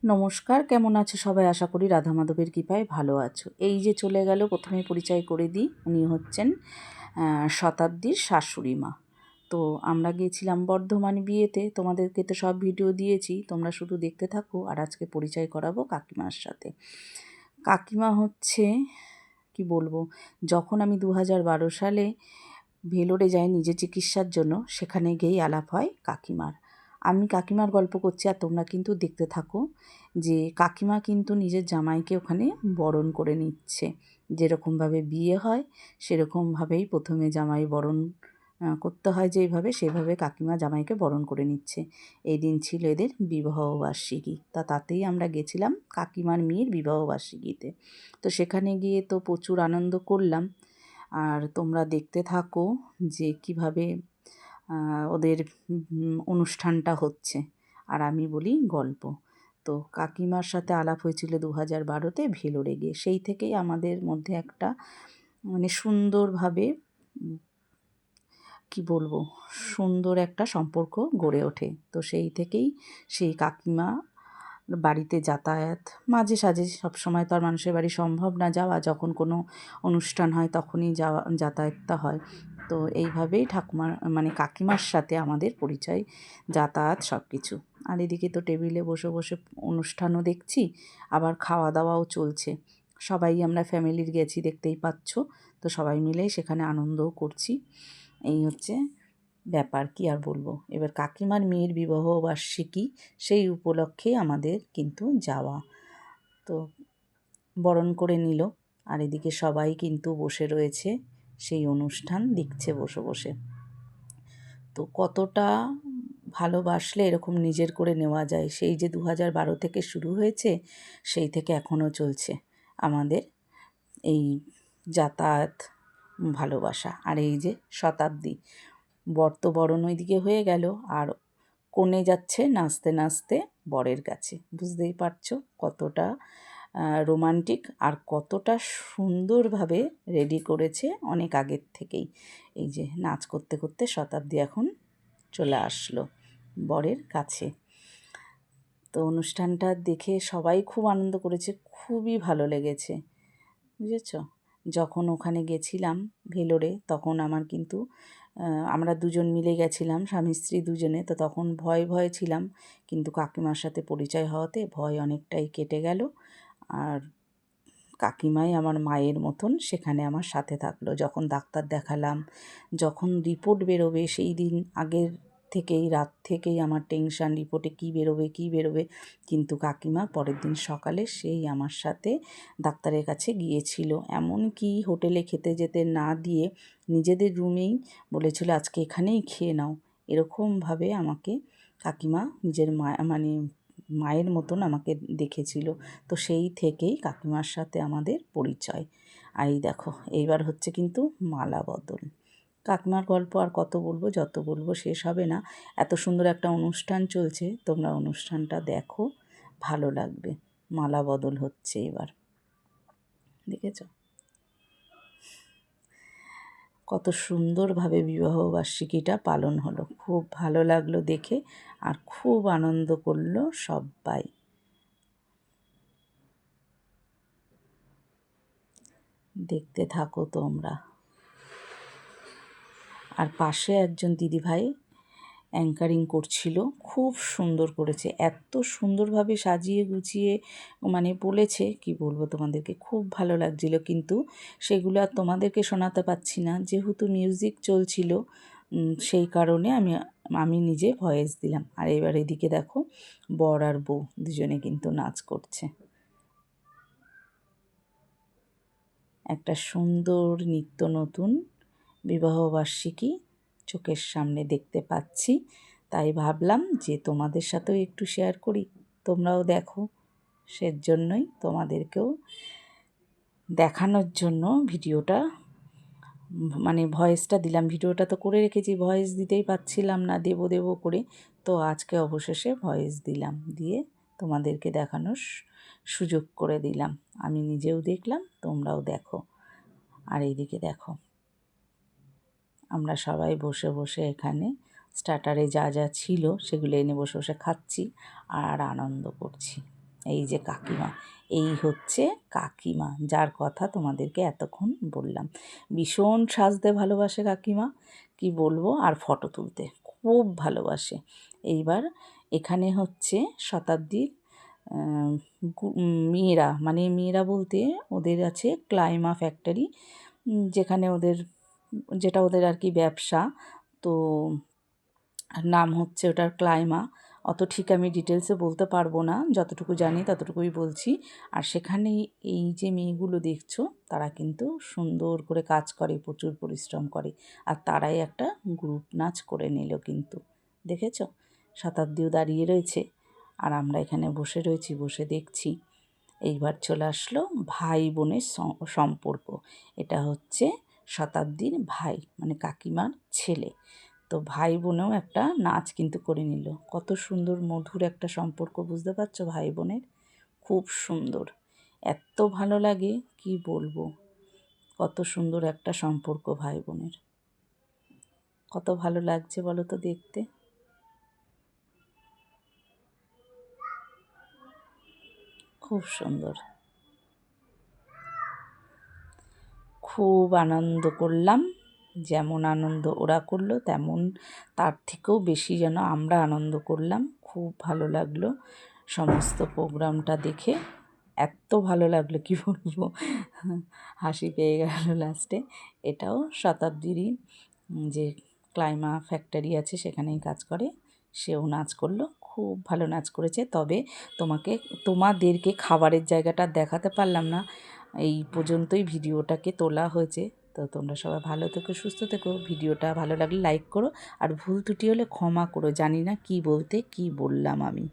নমস্কার, কেমন আছো সবাই? আশা করি রাধা মাধবের কৃপায় ভালো আছো। এই যে চলে গেল, প্রথমে পরিচয় করে দিই, উনি হচ্ছেন শতাব্দীর শাশুড়ি মা। তো আমরা গিয়েছিলাম বর্ধমান বিয়েতে, তোমাদেরকে তো সব ভিডিও দিয়েছি, তোমরা শুধু দেখতে থাকো। আর আজকে পরিচয় করাবো কাকিমার সাথে। কাকিমা হচ্ছে, কি বলবো, যখন আমি 2012 সালে ভেলোরে যাই নিজে চিকিৎসার জন্য, সেখানে গিয়েই আলাপ হয় কাকিমার। আমি কাকিমার গল্প করছি আর তোমরা কিন্তু দেখতে থাকো যে কাকিমা কিন্তু নিজের জামাইকে ওখানে বরণ করে নিচ্ছে। যেরকমভাবে বিয়ে হয় সেরকমভাবেই প্রথমে জামাই বরণ করতে হয়, যেইভাবে সেভাবে কাকিমা জামাইকে বরণ করে নিচ্ছে। এই দিন ছিল এদের বিবাহবার্ষিকী, তাতেই আমরা গেছিলাম কাকিমার মেয়ের বিবাহবার্ষিকীতে। তো সেখানে গিয়ে তো প্রচুর আনন্দ করলাম। আর তোমরা দেখতে থাকো যে কিভাবে ওদের অনুষ্ঠানটা হচ্ছে, আর আমি বলি গল্প। তো কাকিমার সাথে আলাপ হয়েছিল 2012-তে ভেলোরে গিয়ে। সেই থেকেই আমাদের মধ্যে একটা মানে সুন্দরভাবে কি বলবো, সুন্দর একটা সম্পর্ক গড়ে ওঠে। তো সেই থেকেই সেই কাকিমা বাড়িতে যাতায়াত মাঝে সাঝে, সবসময় তো আর মানুষের বাড়ি সম্ভব না যাওয়া, যখন কোনো অনুষ্ঠান হয় তখনই যাতায়াতটা হয়। তো এইভাবেই ঠাকুমার মানে কাকিমার সাথে আমাদের পরিচয়, যাতায়াত সব কিছু। আর এদিকে তো টেবিলে বসে বসে অনুষ্ঠানও দেখছি, আবার খাওয়া দাওয়াও চলছে। সবাই আমরা ফ্যামিলির গেছি, দেখতেই পাচ্ছ। তো সবাই মিলেই সেখানে আনন্দও করছি। এই হচ্ছে ব্যাপার, কি আর বলবো। এবার কাকিমার মেয়ের বিবাহবার্ষিকী, সেই উপলক্ষে আমাদের কিন্তু যাওয়া। তো বরণ করে নিল, আর এদিকে সবাই কিন্তু বসে রয়েছে, সেই অনুষ্ঠান দেখছে বসে বসে। তো কতটা ভালোবাসলে এরকম নিজের করে নেওয়া যায়, সেই যে 2012 থেকে শুরু হয়েছে, সেই থেকে এখনও চলছে আমাদের এই যাতায়াত, ভালোবাসা। আর এই যে শতাব্দী, বরণ ওইদিকে হয়ে গেল, আর কনে যাচ্ছে নাচতে নাচতে বরের কাছে। বুঝতেই পারছো কতটা রোমান্টিক আর কতটা সুন্দরভাবে রেডি করেছে অনেক আগের থেকেই। এই যে নাচ করতে করতে শতাব্দী এখন চলে আসলো বরের কাছে। তো অনুষ্ঠানটা দেখে সবাই খুব আনন্দ করেছে, খুবই ভালো লেগেছে, বুঝেছ। যখন ওখানে গেছিলাম ভেলোরে, তখন আমার কিন্তু আমরা দুজন মিলে গেছিলাম, স্বামী স্ত্রী দুজনে। তো তখন ভয় ভয় ছিলাম, কিন্তু কাকিমার সাথে পরিচয় হওয়াতে ভয় অনেকটাই কেটে গেল। আর কাকিমাই আমার মায়ের মতন সেখানে আমার সাথে থাকলো। যখন ডাক্তার দেখালাম, যখন রিপোর্ট বেরোবে, সেই দিন আগের থেকেই, রাত থেকেই আমার টেনশান, রিপোর্টে কী বেরোবে। কিন্তু কাকিমা পরের দিন সকালে সেই আমার সাথে ডাক্তারের কাছে গিয়েছিল। এমনকি হোটেলে খেতে যেতে না দিয়ে নিজেদের রুমেই বলেছিল আজকে এখানেই খেয়ে নাও। এরকমভাবে আমাকে কাকিমা নিজের মায়ের মতন আমাকে দেখেছিল। তো সেই থেকেই কাকিমার সাথে আমাদের পরিচয়। আর এই দেখো, এইবার হচ্ছে কিন্তু মালা বদল। কাকিমার গল্প আর কত বলবো, যত বলবো শেষ হবে না। এত সুন্দর একটা অনুষ্ঠান চলছে, তোমরা অনুষ্ঠানটা দেখো, ভালো লাগবে। মালা বদল হচ্ছে এবার, দেখেছো কত সুন্দরভাবে বিবাহবার্ষিকীটা পালন হলো। খুব ভালো লাগলো দেখে, আর খুব আনন্দ করলো সবাই। দেখতে থাকো তোমরা। আর পাশে একজন দিদিভাই অ্যাঙ্কারিং করছিল, খুব সুন্দর করেছে, এত সুন্দরভাবে সাজিয়ে গুছিয়ে মানে বলেছে, কি বলবো তোমাদেরকে, খুব ভালো লাগছিল। কিন্তু সেগুলো আর তোমাদেরকে শোনাতে পারছি না, যেহেতু মিউজিক চলছিল, সেই কারণে আমি নিজে ভয়েস দিলাম। আর এবার এদিকে দেখো, বর আর বউ দুজনে কিন্তু নাচ করছে। একটা সুন্দর নিত্য নতুন বিবাহবার্ষিকী চোখের সামনে দেখতে পাচ্ছি, তাই ভাবলাম যে তোমাদের সাথেও একটু শেয়ার করি, তোমরাও দেখো। সেজন্যই তোমাদেরকেও দেখানোর জন্য ভিডিওটা মানে ভয়েসটা দিলাম। ভিডিওটা তো করে রেখেছি, ভয়েস দিতেই পাচ্ছিলাম না, দেব করে। তো আজকে অবশেষে ভয়েস দিলাম, দিয়ে তোমাদেরকে দেখানোর সুযোগ করে দিলাম। আমি নিজেও দেখলাম, তোমরাও দেখো। আর এইদিকে দেখো, আমরা সবাই বসে বসে এখানে স্টার্টারে যা যা ছিল সেগুলো এনে বসে বসে খাচ্ছি আর আনন্দ করছি। এই যে কাকিমা, এই হচ্ছে কাকিমা, যার কথা তোমাদেরকে এতক্ষণ বললাম। ভীষণ সাজতে ভালোবাসে কাকিমা, কি বলবো, আর ফটো তুলতে খুব ভালোবাসে। এইবার এখানে হচ্ছে শতাব্দীর মেয়েরা, মানে মেয়েরা বলতে ওদের আছে ক্লাইমা ফ্যাক্টরি, যেখানে ওদের, যেটা ওদের আর কি ব্যবসা। তো নাম হচ্ছে ওটার ক্লাইমা। অত ঠিক আমি ডিটেলসে বলতে পারবো না, যতটুকু জানি ততটুকুই বলছি। আর সেখানে এই যে মেয়েগুলো দেখছো, তারা কিন্তু সুন্দর করে কাজ করে, প্রচুর পরিশ্রম করে। আর তারাই একটা গ্রুপ নাচ করে নিল কিন্তু, দেখেছো? শতাব্দীও দাঁড়িয়ে রয়েছে, আর আমরা এখানে বসে রয়েছি, বসে দেখছি। এইবার চলে আসলো ভাই বোনের সম্পর্ক। এটা হচ্ছে শতাব্দীর ভাই, মানে কাকিমার ছেলে। তো ভাই বোনেও একটা নাচ কিন্তু করে নিল। কত সুন্দর মধুর একটা সম্পর্ক, বুঝতে পারছো? ভাই বোনের খুব সুন্দর, এত ভালো লাগে কি বলবো। কত সুন্দর একটা সম্পর্ক ভাই বোনের, কত ভালো লাগছে বলো তো দেখতে। খুব সুন্দর, খুব আনন্দ করলাম। যেমন আনন্দ ওরা করলো, তেমন তার থেকেও বেশি যেন আমরা আনন্দ করলাম। খুব ভালো লাগলো সমস্ত প্রোগ্রামটা দেখে, এত ভালো লাগলো কি বলবো, হাসি পেয়ে গেল লাস্টে। এটাও শতাব্দীরই, যে ক্লাইমা ফ্যাক্টরি আছে সেখানেই কাজ করে, সেও নাচ করলো, খুব ভালো নাচ করেছে। তবে তোমাদেরকে খাবারের জায়গাটা দেখাতে পারলাম না, এই পর্যন্তই ভিডিওটাকে তোলা হয়েছে। তো তোমরা সবাই ভালো থেকো, সুস্থ থেকো। ভিডিওটা ভালো লাগলে লাইক করো, আর ভুল ত্রুটি হলে ক্ষমা করো, জানি না কি বলতে কি বললাম আমি।